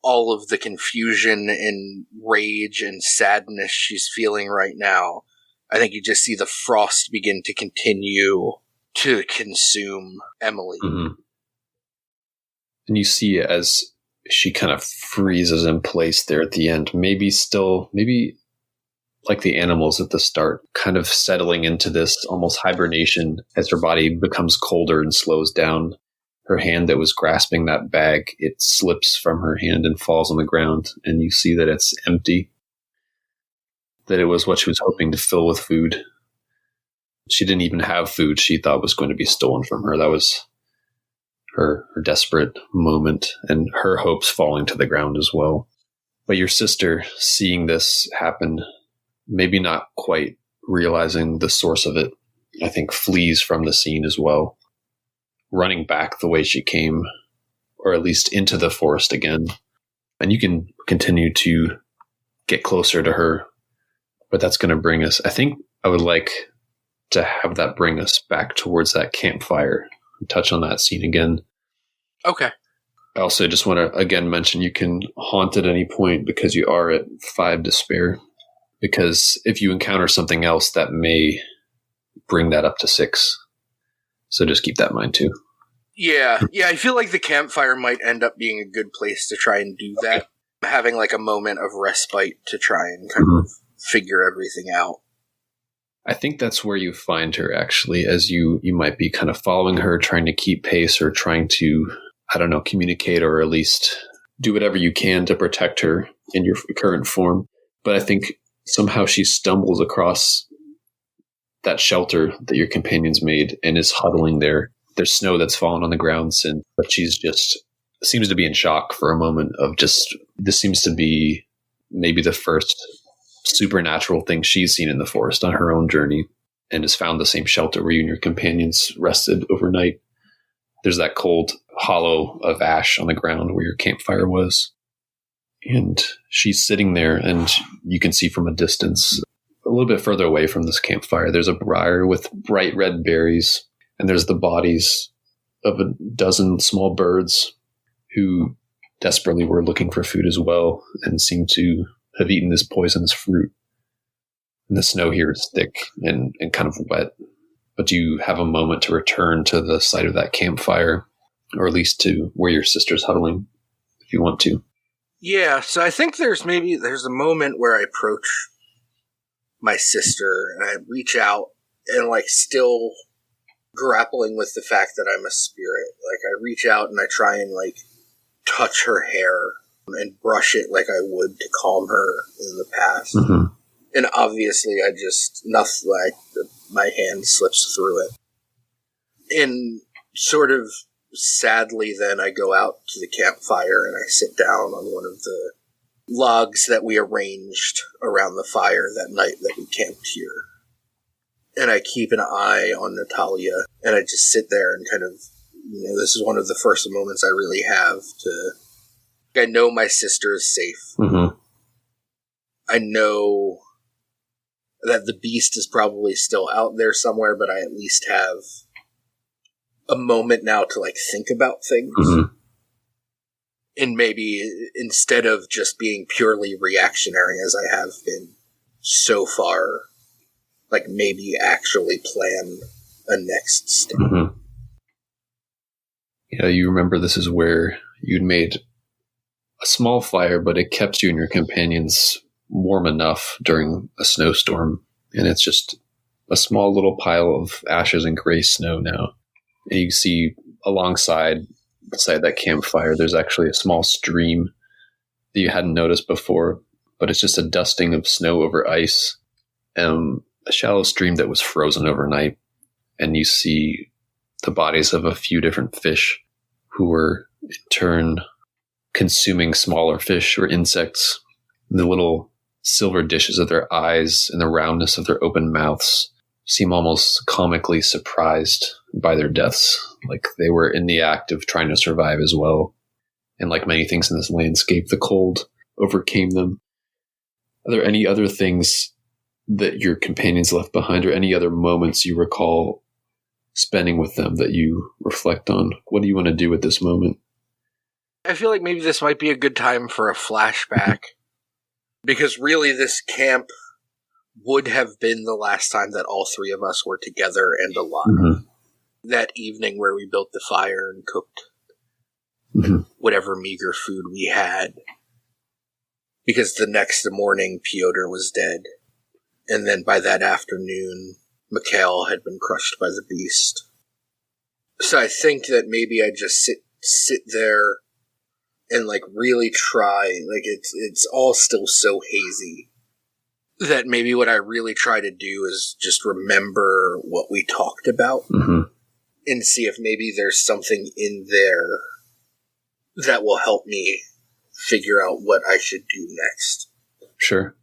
S2: all of the confusion and rage and sadness she's feeling right now, I think you just see the frost begin to continue to consume Emily.
S3: Mm-hmm. And you see as she kind of freezes in place there at the end, maybe like the animals at the start, kind of settling into this almost hibernation as her body becomes colder and slows down. Her hand that was grasping that bag, it slips from her hand and falls on the ground, and you see that it's empty. That it was what she was hoping to fill with food. She didn't even have food she thought was going to be stolen from her. That was her desperate moment, and her hopes falling to the ground as well. But your sister, seeing this happen, maybe not quite realizing the source of it, I think flees from the scene as well, running back the way she came, or at least into the forest again. And you can continue to get closer to her, but that's going to bring us, I think I would like to have that bring us back towards that campfire and touch on that scene again.
S2: Okay.
S3: I also just want to again mention you can haunt at any point because you are at 5 despair. Because if you encounter something else, that may bring that up to 6. So just keep that in mind too.
S2: Yeah, I feel like the campfire might end up being a good place to try and do that. Having like a moment of respite to try and kind of figure everything out.
S3: I think that's where you find her actually, as you might be kind of following her, trying to keep pace or trying to, I don't know, communicate or at least do whatever you can to protect her in your current form. But I think somehow she stumbles across that shelter that your companions made and is huddling there. There's snow that's fallen on the ground, but she's just seems to be in shock for a moment of just, this seems to be maybe the first supernatural thing she's seen in the forest on her own journey, and has found the same shelter where you and your companions rested overnight. There's that cold hollow of ash on the ground where your campfire was. And she's sitting there, and you can see from a distance, a little bit further away from this campfire, there's a briar with bright red berries, and there's the bodies of a dozen small birds who desperately were looking for food as well and seem to have eaten this poisonous fruit. And the snow here is thick and kind of wet, but you have a moment to return to the site of that campfire, or at least to where your sister's huddling, if you want to.
S2: Yeah, so I think there's a moment where I approach my sister and I reach out and like still grappling with the fact that I'm a spirit. Like I reach out and I try and like touch her hair and brush it like I would to calm her in the past.
S3: Mm-hmm.
S2: And obviously I just, nothing, like my hand slips through it. And sort of sadly, then I go out to the campfire and I sit down on one of the logs that we arranged around the fire that night that we camped here. And I keep an eye on Natalia, and I just sit there and kind of, this is one of the first moments I really have to, I know my sister is safe.
S3: Mm-hmm.
S2: I know that the beast is probably still out there somewhere, but I at least have a moment now to like think about things.
S3: Mm-hmm.
S2: And maybe instead of just being purely reactionary as I have been so far, like maybe actually plan a next step.
S3: Mm-hmm. Yeah, you remember this is where you'd made a small fire, but it kept you and your companions warm enough during a snowstorm. And it's just a small little pile of ashes and gray snow now. And you see alongside beside that campfire, there's actually a small stream that you hadn't noticed before, but it's just a dusting of snow over ice, a shallow stream that was frozen overnight. And you see the bodies of a few different fish who were in turn consuming smaller fish or insects. The little silver dishes of their eyes and the roundness of their open mouths seem almost comically surprised by their deaths. Like they were in the act of trying to survive as well. And like many things in this landscape, the cold overcame them. Are there any other things that your companions left behind, or any other moments you recall spending with them that you reflect on? What do you want to do at this moment?
S2: I feel like maybe this might be a good time for a flashback, because really this camp would have been the last time that all three of us were together and alive. Mm-hmm. That evening where we built the fire and cooked whatever meager food we had, because the next morning Piotr was dead, and then by that afternoon Mikhail had been crushed by the beast. So I think that maybe I just sit there and like really try, like it's all still so hazy, that maybe what I really try to do is just remember what we talked about and see if maybe there's something in there that will help me figure out what I should do next.
S3: Sure.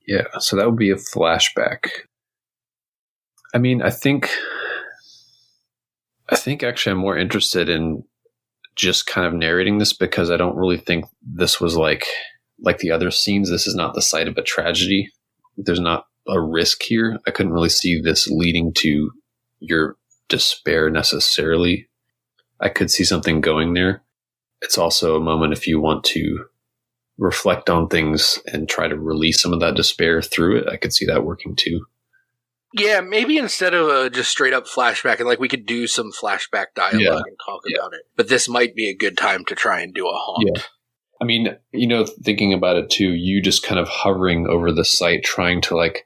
S3: Yeah, so that would be a flashback. I mean, I think actually I'm more interested in just kind of narrating this, because I don't really think this was like the other scenes. This is not the site of a tragedy. There's not a risk here. I couldn't really see this leading to your despair necessarily. I could see something going there. It's also a moment if you want to reflect on things and try to release some of that despair through it. I could see that working too.
S2: Yeah, maybe instead of a just straight up flashback, and like we could do some flashback dialogue and talk about it. But this might be a good time to try and do a haunt.
S3: Yeah. I mean, you know, thinking about it too, you just kind of hovering over the site, trying to like,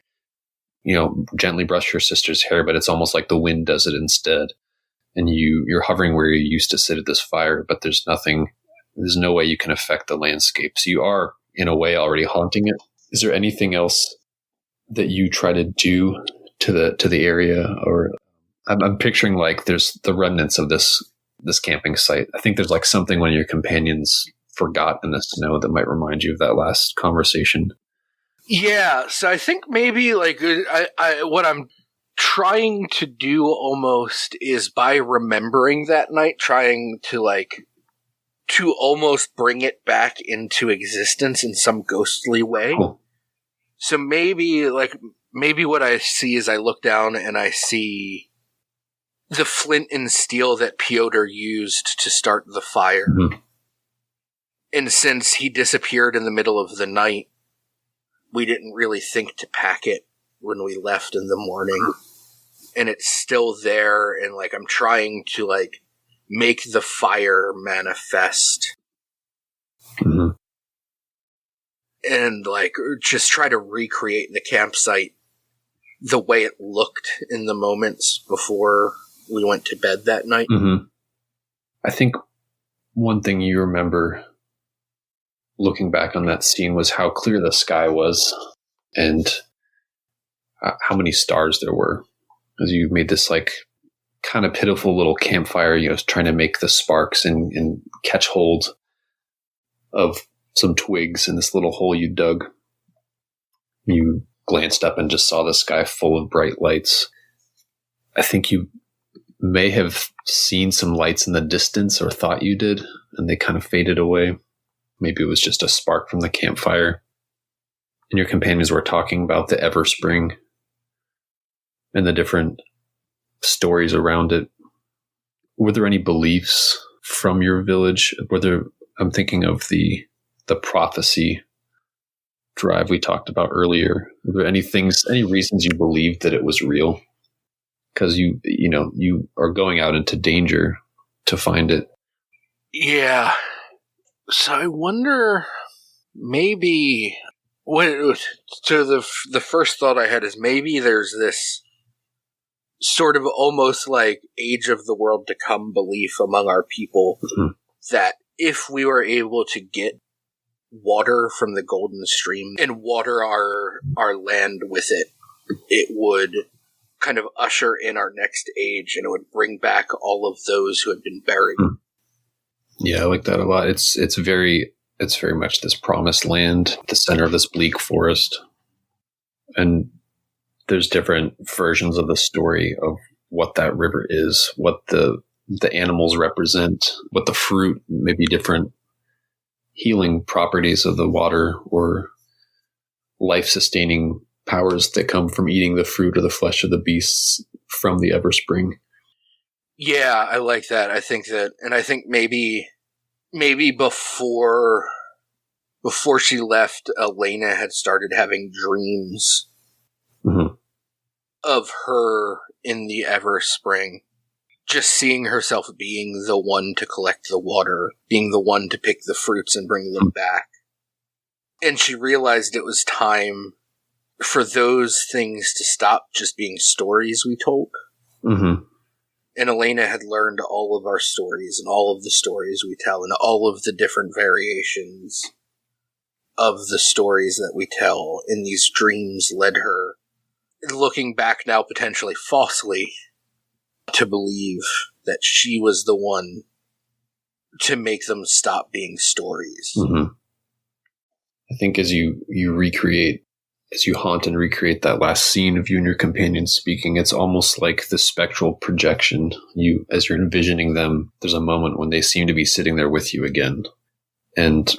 S3: you know, gently brush your sister's hair, but it's almost like the wind does it instead. And you're hovering where you used to sit at this fire, but there's no way you can affect the landscape. So you are in a way already haunting it. Is there anything else that you try to do to the area? Or I'm picturing like there's the remnants of this camping site. I think there's like something one of your companions forgot in the snow that might remind you of that last conversation.
S2: Yeah, so I think maybe like I what I'm trying to do almost is by remembering that night, trying to like to almost bring it back into existence in some ghostly way. Cool. So maybe what I see is I look down and I see the flint and steel that Piotr used to start the fire. Mm-hmm. And since he disappeared in the middle of the night, we didn't really think to pack it when we left in the morning. And it's still there, and like I'm trying to like make the fire manifest. Mm-hmm. And like just try to recreate the campsite the way it looked in the moments before we went to bed that night.
S3: Mm-hmm. I think one thing you remember looking back on that scene was how clear the sky was and how many stars there were, as you made this like kind of pitiful little campfire, you know, trying to make the sparks and catch hold of some twigs in this little hole you dug. You glanced up and just saw the sky full of bright lights. I think you may have seen some lights in the distance, or thought you did, and they kind of faded away. Maybe it was just a spark from the campfire. And your companions were talking about the Everspring and the different stories around it. Were there any beliefs from your village? I'm thinking of the prophecy drive we talked about earlier. Were there any reasons you believed that it was real? Because you are going out into danger to find it.
S2: Yeah. So I wonder, maybe the first thought I had is maybe there's this sort of almost like age of the world to come belief among our people that if we were able to get water from the Golden Stream and water our land with it, it would kind of usher in our next age, and it would bring back all of those who had been buried.
S3: Yeah, I like that a lot. It's very much this promised land, the center of this bleak forest. And there's different versions of the story of what that river is, what the animals represent, what the fruit, maybe different healing properties of the water or life-sustaining powers that come from eating the fruit or the flesh of the beasts from the Everspring.
S2: Yeah, I like that. I think maybe before she left, Alaina had started having dreams of her in the Everspring, just seeing herself being the one to collect the water, being the one to pick the fruits and bring them back. And she realized it was time for those things to stop just being stories we told.
S3: Mm-hmm.
S2: And Alaina had learned all of our stories and all of the stories we tell and all of the different variations of the stories that we tell. And these dreams led her, looking back now potentially falsely, to believe that she was the one to make them stop being stories.
S3: Mm-hmm. I think as you haunt and recreate that last scene of you and your companion speaking, it's almost like the spectral projection. As you're envisioning them, there's a moment when they seem to be sitting there with you again. And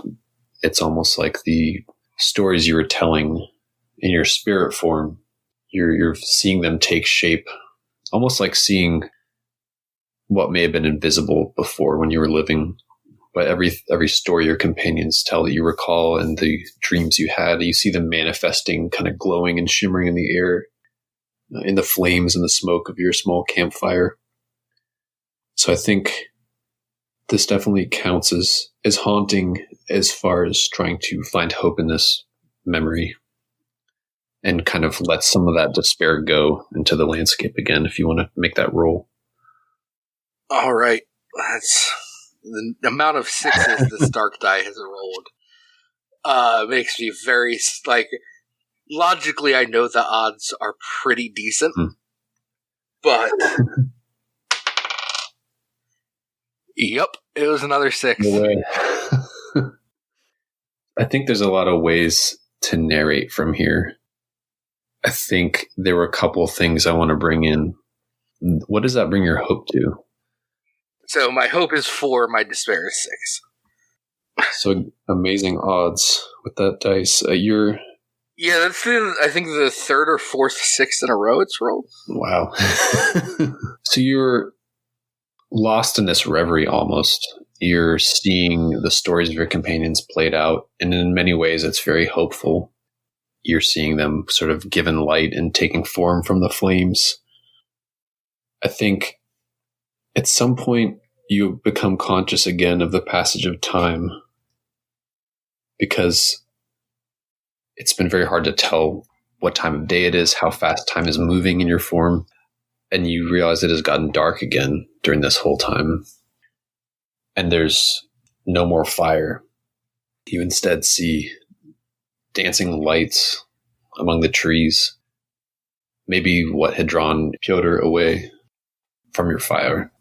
S3: it's almost like the stories you were telling in your spirit form, you're seeing them take shape, almost like seeing what may have been invisible before when you were living. But every story your companions tell that you recall and the dreams you had, you see them manifesting, kind of glowing and shimmering in the air, in the flames and the smoke of your small campfire. So I think this definitely counts as haunting as far as trying to find hope in this memory and kind of let some of that despair go into the landscape again, if you want to make that roll.
S2: All right. That's the amount of sixes this dark die has rolled. Makes me very, logically I know the odds are pretty decent, but yep, it was another 6.
S3: No way. I think there's a lot of ways to narrate from here. I think there were a couple of things I want to bring in. What does that bring your hope to?
S2: So my hope is 4, my despair is 6.
S3: So amazing odds with that dice.
S2: Yeah, that's I think the 3rd or 4th 6 in a row it's rolled.
S3: Wow. So you're lost in this reverie almost. You're seeing the stories of your companions played out, and in many ways it's very hopeful. You're seeing them sort of given light and taking form from the flames. I think at some point you become conscious again of the passage of time, because it's been very hard to tell what time of day it is, how fast time is moving in your form. And you realize it has gotten dark again during this whole time. And there's no more fire. You instead see dancing lights among the trees. Maybe what had drawn Piotr away from your fire.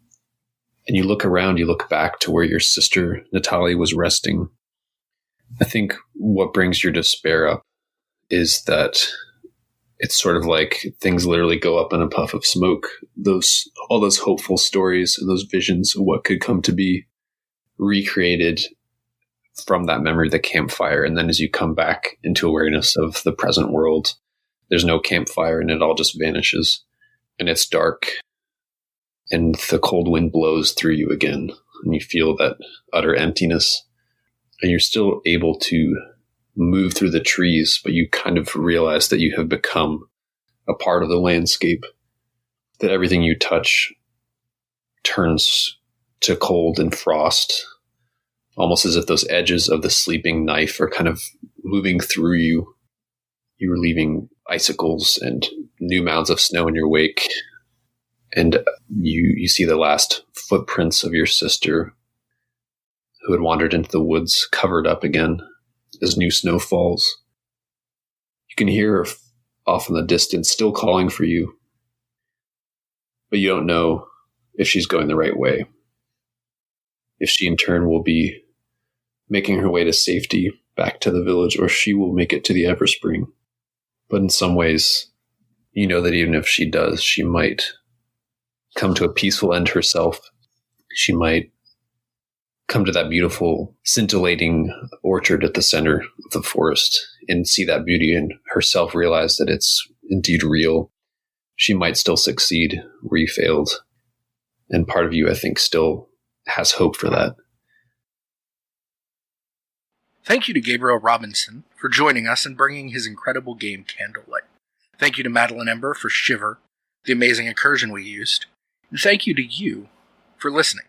S3: And you look around, you look back to where your sister Natalia was resting. I think what brings your despair up is that it's sort of like things literally go up in a puff of smoke. All those hopeful stories and those visions of what could come to be recreated from that memory of the campfire. And then as you come back into awareness of the present world, there's no campfire and it all just vanishes. And it's dark. And the cold wind blows through you again. And you feel that utter emptiness. And you're still able to move through the trees, but you kind of realize that you have become a part of the landscape, that everything you touch turns to cold and frost, almost as if those edges of the sleeping knife are kind of moving through you. You're leaving icicles and new mounds of snow in your wake, and you see the last footprints of your sister, who had wandered into the woods, covered up again as new snow falls. You can hear her off in the distance, still calling for you, but you don't know if she's going the right way. If she in turn will be making her way to safety back to the village, or she will make it to the Everspring. But in some ways, you know that even if she does, she might come to a peaceful end herself. She might come to that beautiful, scintillating orchard at the center of the forest and see that beauty and herself realize that it's indeed real. She might still succeed where you failed. And part of you, I think, still has hope for that.
S2: Thank you to Gabriel Robinson for joining us and bringing his incredible game Candlelight. Thank you to Madeline Ember for Shiver, the amazing incursion we used. And thank you to you for listening.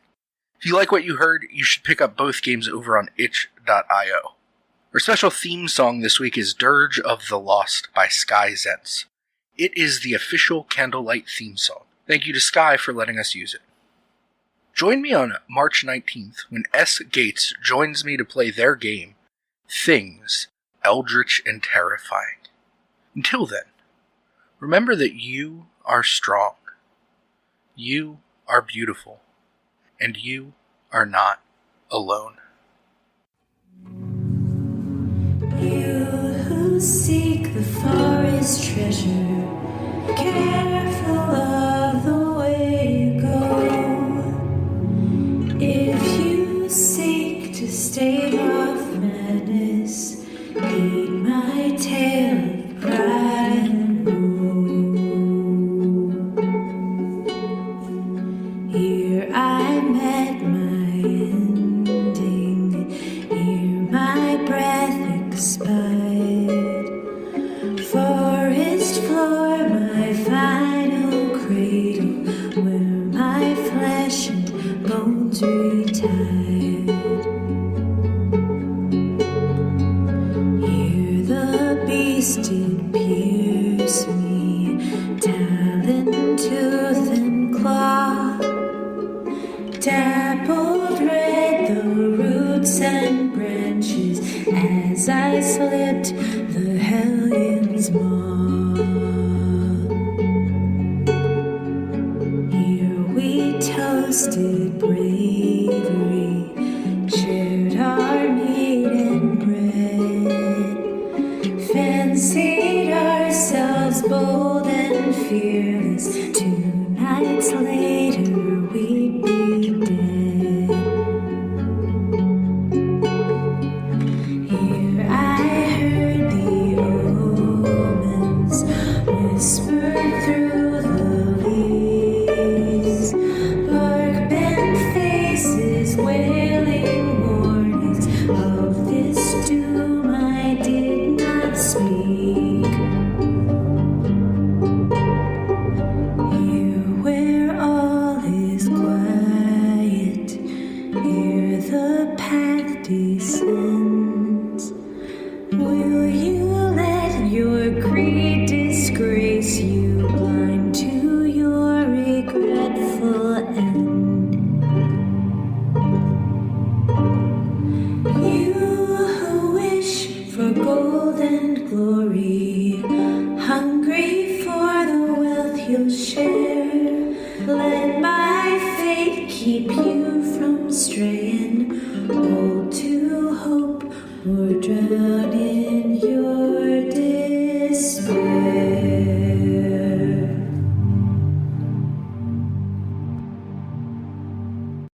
S2: If you like what you heard, you should pick up both games over on itch.io. Our special theme song this week is Dirge of the Lost by Sky Zents. It is the official Candlelight theme song. Thank you to Sky for letting us use it. Join me on March 19th when S. Gates joins me to play their game, Things, Eldritch and Terrifying. Until then, remember that you are strong, you are beautiful, and you are not alone.
S1: You who seek the forest treasure, careful of the way you go. If you seek to stave off madness, heed my tale of pride and woe. Here I met my ending, here my breath expired. Forest floor, my final cradle, where my flesh and bones retired. Here the beast did pierce me, talon, tooth, and claw. Dappled red the roots and branches as I slipped the hellion's maw. Here we toasted bravery, shared our meat and bread, fancied ourselves bold and fearless. 2 nights later we'd be dead. Here I heard the omens whispered through the leaves, bark bent faces wailing warnings of this doom I did not speak. Here where all is quiet, here the path descends. Will you let your greed disgrace you, blind to your regretful end? You who wish for gold and glory, hungry for the wealth you'll share, let my fate keep you from straying. Hold to hope or drown in your